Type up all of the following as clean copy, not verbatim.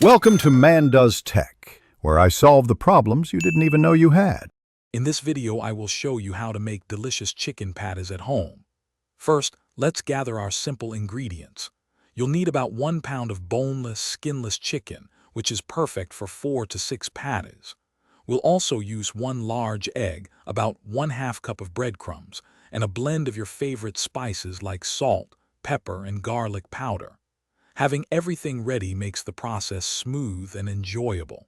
Welcome to Man Does Tech, where I solve the problems you didn't even know you had. In this video, I will show you how to make delicious chicken patties at home. First, let's gather our simple ingredients. You'll need about 1 pound of boneless, skinless chicken, which is perfect for 4 to 6 patties. We'll also use 1 large egg, about 1/2 cup of breadcrumbs, and a blend of your favorite spices like salt, pepper, and garlic powder. Having everything ready makes the process smooth and enjoyable.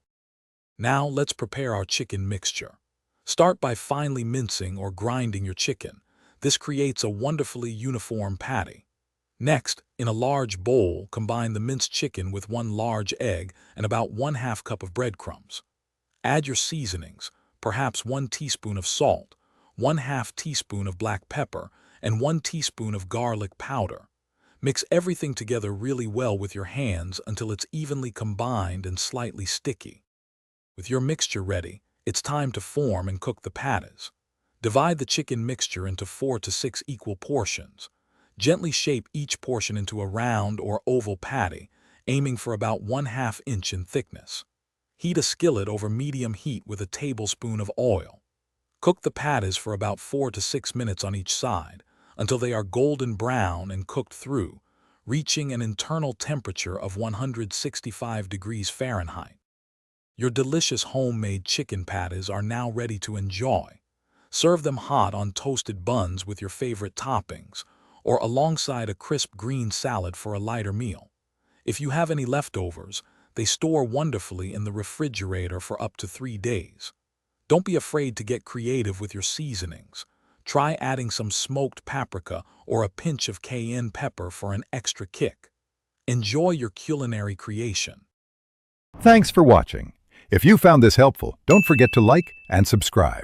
Now let's prepare our chicken mixture. Start by finely mincing or grinding your chicken. This creates a wonderfully uniform patty. Next, in a large bowl, combine the minced chicken with 1 large egg and about 1/2 cup of breadcrumbs. Add your seasonings, perhaps 1 teaspoon of salt, 1/2 teaspoon of black pepper, and 1 teaspoon of garlic powder. Mix everything together really well with your hands until it's evenly combined and slightly sticky. With your mixture ready, it's time to form and cook the patties. Divide the chicken mixture into 4 to 6 equal portions. Gently shape each portion into a round or oval patty, aiming for about 1/2 inch in thickness. Heat a skillet over medium heat with a tablespoon of oil. Cook the patties for about 4 to 6 minutes on each side, until they are golden brown and cooked through, reaching an internal temperature of 165 degrees Fahrenheit. Your delicious homemade chicken patties are now ready to enjoy. Serve them hot on toasted buns with your favorite toppings, or alongside a crisp green salad for a lighter meal. If you have any leftovers, they store wonderfully in the refrigerator for up to 3 days. Don't be afraid to get creative with your seasonings. Try adding some smoked paprika or a pinch of cayenne pepper for an extra kick. Enjoy your culinary creation. Thanks for watching. If you found this helpful, don't forget to like and subscribe.